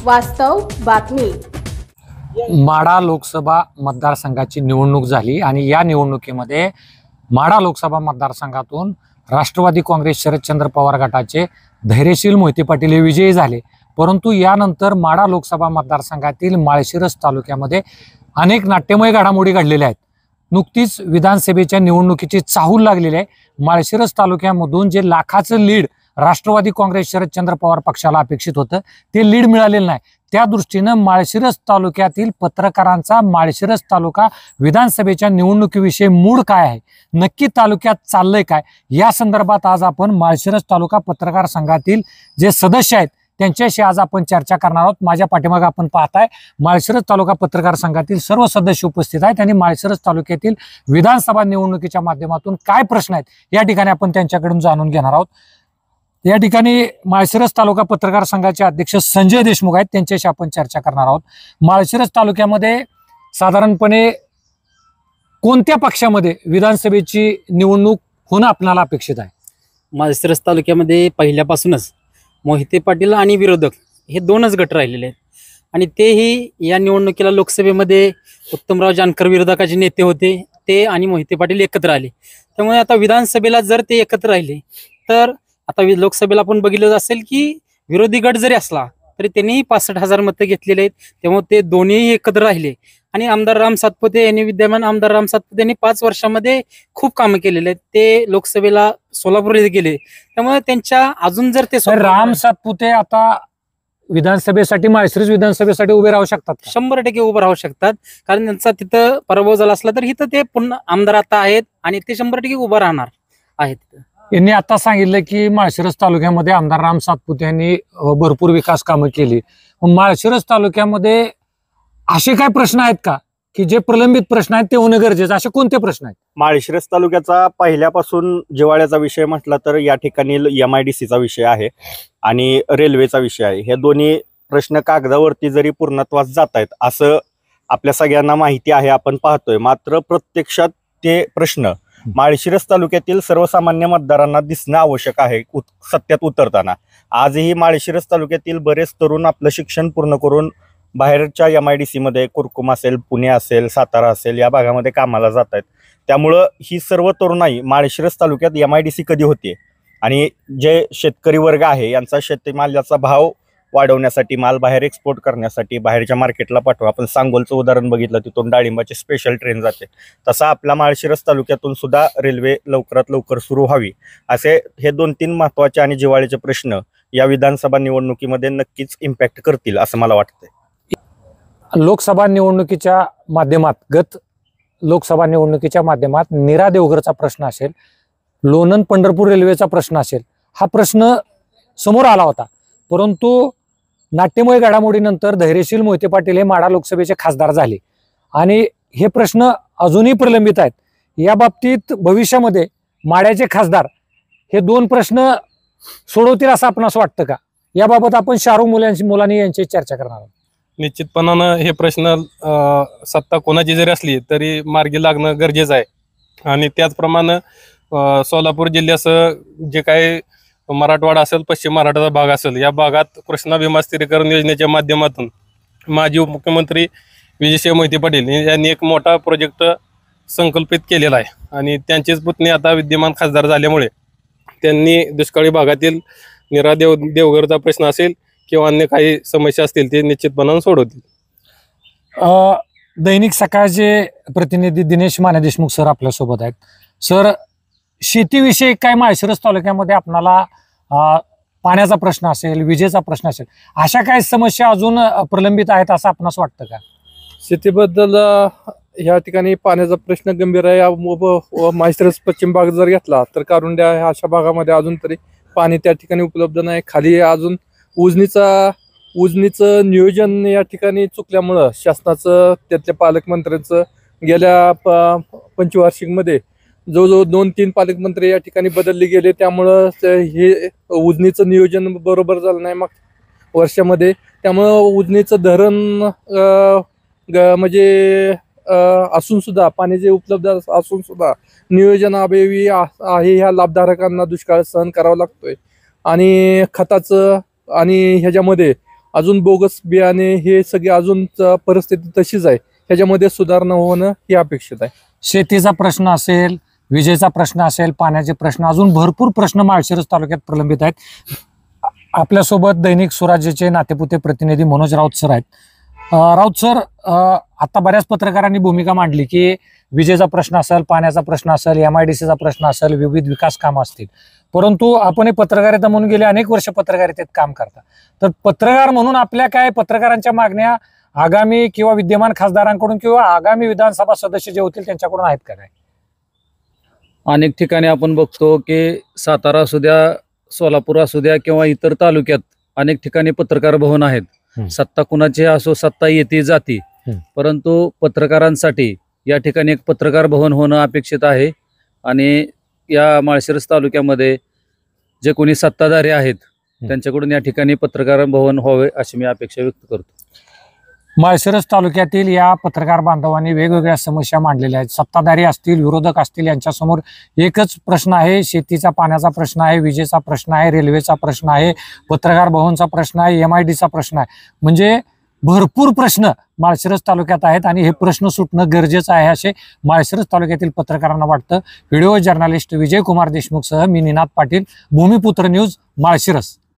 वास्तव बातमी। माढा लोकसभा मतदारसंघाची निवडणूक झाली आणि या निवडणुकीमध्ये माढा लोकसभा मतदारसंघातून राष्ट्रवादी काँग्रेस शरदचंद्र पवार गटाचे धैर्यशील मोहिते पाटील हे विजयी झाले। परंतु यानंतर माढा लोकसभा मतदारसंघातील माळशिरस तालुक्यामध्ये अनेक नाट्यमय घडामोडी घडलेल्या आहेत। नुकतीच विधानसभेच्या निवडणुकीची चाहूल लागलेली आहे। माळशिरस तालुक्यामधून जे लाखाचं लीड राष्ट्रवादी काँग्रेस शरदचंद्र पवार पक्षाला अपेक्षित होतं ते लीड मिळालेलं नाही। त्या दृष्टीनं माळशिरस तालुक्यातील पत्रकारांचा माळशिरस तालुका विधानसभेच्या निवडणुकीविषयी मूड काय आहे, नक्की तालुक्यात चाललंय काय, या संदर्भात आज आपण माळशिरस तालुका पत्रकार संघातील जे सदस्य आहेत त्यांच्याशी आज आपण चर्चा करणार आहोत। माझ्या पाठीमागे आपण पाहताय माळशिरस तालुका पत्रकार संघातील सर्व सदस्य उपस्थित आहेत आणि माळशिरस तालुक्यातील विधानसभा निवडणुकीच्या माध्यमातून काय प्रश्न आहेत या ठिकाणी आपण त्यांच्याकडून जाणून घेणार आहोत। या ठिकाणी माळशिरस तालुका पत्रकार संघाचे अध्यक्ष संजय देशमुख आहेत, त्यांच्याशी आपण चर्चा करणार आहोत। माळशिरस तालुक्यामध्ये साधारणपणे कोणत्या पक्षामध्ये विधानसभेची निवडणूक होणं आपल्याला अपेक्षित आहे? माळशिरस तालुक्यामध्ये पहिल्यापासूनच मोहिते पाटील आणि विरोधक हे दोनच गट राहिलेले आहेत आणि तेही या निवडणुकीला लोकसभेमध्ये उत्तमराव जानकर विरोधकाचे नेते होते, ते आणि मोहिते पाटील एकत्र आले। त्यामुळे आता विधानसभेला जर ते एकत्र राहिले तर आता लोकसभेला आपण बघितलं असेल की विरोधी गट जरी असला तरी त्यांनी 65,000 मतं घेतलेले आहेत। त्यामुळे ते दोन्ही एकत्र राहिले आणि आमदार राम सातपुते यांनी विद्यमान आमदार राम सातपुते यांनी 5 वर्षामध्ये खूप कामं केलेले आहेत। ते लोकसभेला सोलापूरला गेले, त्यामुळे त्यांच्या अजून जर ते राम सातपुते आता विधानसभेसाठी माळशिरस विधानसभेसाठी उभे राहू शकतात? 100% उभं राहू शकतात, कारण त्यांचा तिथं पराभव झाला असला तर इथं ते पुन्हा आमदार आता आहेत आणि ते 100% उभं राहणार आहेत। यांनी आता सांगितलं की माळशिरस तालुक्यामध्ये आमदार राम सातपुते यांनी भरपूर विकास कामं केली। माळशिरस तालुक्यामध्ये असे काय प्रश्न आहेत का की जे प्रलंबित प्रश्न आहेत ते होणं गरजेचं, असे कोणते प्रश्न आहेत? माळशिरस तालुक्याचा पहिल्यापासून जिव्हाळ्याचा विषय म्हटला तर या ठिकाणी MIDCचा विषय आहे आणि रेल्वेचा विषय आहे। हे दोन्ही प्रश्न कागदावरती जरी पूर्णत्वास जात आहेत असं आपल्या सगळ्यांना माहिती आहे, आपण पाहतोय। मात्र प्रत्यक्षात ते प्रश्न माळशिरस तालुक्यातील सर्वसामान्य मतदारांना दिसणं आवश्यक आहे सत्यात उतरताना। आजही माळशिरस तालुक्यातील बरेच तरुण आपलं शिक्षण पूर्ण करून बाहेरच्या MIDC मध्ये कुरकुम असेल, पुणे असेल, सातारा असेल या भागामध्ये कामाला जात आहेत। त्यामुळं ही सर्व तरुणाई माळशिरस तालुक्यात MIDC कधी होते आणि जे शेतकरी वर्ग आहे यांचा शेतीमालाचा भाव वाढवण्यासाठी, माल बाहेर एक्सपोर्ट करण्यासाठी बाहेरच्या मार्केटला पाठवा। आपण सांगोलचं उदाहरण बघितलं, तिथून डाळिंबाची स्पेशल ट्रेन जाते, तसा आपल्या माळशिरस तालुक्यातून सुद्धा रेल्वे लवकरात लवकर सुरू व्हावी, असे हे 2-3 महत्त्वाचे आणि जिव्हाळ्याचे प्रश्न या विधानसभा निवडणुकीमध्ये नक्कीच इम्पॅक्ट करतील असं मला वाटतंय। लोकसभा निवडणुकीच्या माध्यमात लोकसभा निवडणुकीच्या माध्यमात नीरा देवघरचा प्रश्न असेल, लोणंद पंढरपूर रेल्वेचा प्रश्न असेल, हा प्रश्न समोर आला होता। परंतु नाट्यमय घडामोडीनंतर धैर्यशील मोहिते पाटील हे माढा लोकसभेचे खासदार झाले आणि हे प्रश्न अजूनही प्रलंबित आहेत। या बाबतीत भविष्यामध्ये माढ्याचे खासदार हे 2 प्रश्न सोडवतील असं आपणास वाटतं का? याबाबत आपण शाहरुख मुलानी यांची चर्चा करणार आहोत। निश्चितपणानं हे प्रश्न सत्ता कोणाची जरी असली तरी मार्गी लागणं गरजेचं आहे आणि त्याचप्रमाणे सोलापूर जिल्ह्यासह जे काही मराठवाडा असेल, पश्चिम महाराष्ट्राचा भाग असेल, या भागात कृष्णा भीमा स्थिरीकरण योजनेच्या माध्यमातून माजी उपमुख्यमंत्री विजयसिंह मोहिते पाटील यांनी एक मोठा प्रोजेक्ट संकल्पित केलेला आहे आणि त्यांचेच पुतणे आता विद्यमान खासदार झाल्यामुळे त्यांनी दुष्काळी भागातील नीरा देवघरचा प्रश्न असेल किंवा अन्य काही समस्या असतील ते निश्चितपणाने सोडवतील। दैनिक सकाळचे प्रतिनिधी दिनेश माने देशमुख सर आपल्यासोबत आहेत। सर, शेतीविषयी काय माळशिरस तालुक्यामध्ये आपणाला पाण्याचा प्रश्न असेल, विजेचा प्रश्न असेल, अशा काही समस्या अजून प्रलंबित आहेत असं आपणास वाटतं का? शेतीबद्दल ह्या ठिकाणी पाण्याचा प्रश्न गंभीर आहे। माळशिरस पश्चिम भाग जर घेतला तर कारुंड्या ह्या अशा भागामध्ये अजून तरी पाणी त्या ठिकाणी उपलब्ध नाही। खाली अजून उजनीचं नियोजन या ठिकाणी चुकल्यामुळं शासनाचं, त्यातल्या पालकमंत्र्यांचं गेल्या पंचवार्षिकमध्ये जवळजवळ 2-3 पालकमंत्री या ठिकाणी बदलले गेले, त्यामुळं हे उजनीचं नियोजन बरोबर झालं नाही मागच्या वर्षामध्ये। त्यामुळं उजनीचं धरण म्हणजे असून सुद्धा, पाण्याचे उपलब्ध असून सुद्धा नियोजनाअभावी आहे ह्या लाभधारकांना दुष्काळ सहन करावा लागतोय आणि खताचं आणि ह्याच्यामध्ये अजून बोगस बियाणे हे सगळे अजून परिस्थिती तशीच आहे. ह्याच्यामध्ये सुधारणा होणं हे अपेक्षित आहे. शेतीचा प्रश्न असेल, विजेचा प्रश्न असेल, पाण्याचे प्रश्न, अजून भरपूर प्रश्न माळशिरस तालुक्यात प्रलंबित आहेत. आपल्यासोबत दैनिक स्वराज्याचे नातेपुते प्रतिनिधी मनोज राऊत सर आहेत. राऊत सर, आता बऱ्याच पत्रकारांनी भूमिका मांडली की विजेचा प्रश्न असेल, पाण्याचा प्रश्न असेल, MIDCचा प्रश्न असेल, विविध विकास कामं असतील, परंतु आपण पत्रकारिता म्हणून गेले अनेक वर्ष पत्रकारितेत काम करता. तर पत्रकार म्हणून आपल्या काय पत्रकारांच्या मागण्या आगामी किंवा विद्यमान खासदारांकडून किंवा आगामी विधानसभा सदस्य जे होतील त्यांच्याकडून आहेत का काय? अनेक ठिकाणी आपण बघतो की सातारा असू द्या, सोलापूर असू द्या किंवा इतर तालुक्यात अनेक ठिकाणी पत्रकार भवन आहेत. सत्ता कुणाची असो, सत्ता येते जाती, परंतु पत्रकारांसाठी या ठिकाणी एक पत्रकार भवन होणं अपेक्षित आहे. आणि या माळशिरस तालुक्यामध्ये जे कोणी सत्ताधारी आहेत त्यांच्याकडून या ठिकाणी पत्रकार भवन व्हावे अशी मी अपेक्षा व्यक्त करतो. माळशिरस तालुक्यातील या पत्रकार बांधवांनी वेगवेगळ्या समस्या मांडलेल्या आहेत. सत्ताधारी असतील, विरोधक असतील, यांच्यासमोर एकच प्रश्न आहे. शेतीचा, पाण्याचा प्रश्न आहे, विजेचा प्रश्न आहे, रेल्वेचा प्रश्न आहे, पत्रकार भवनचा प्रश्न आहे, MIDCचा प्रश्न आहे. म्हणजे भरपूर प्रश्न माळशिरस तालुक्यात आहेत आणि हे प्रश्न सुटणं गरजेचं आहे असे माळशिरस तालुक्यातील पत्रकारांना वाटतं. व्हिडिओ जर्नलिस्ट विजय कुमार देशमुख सह मी निनाद पाटील, भूमिपुत्र न्यूज, माळशिरस.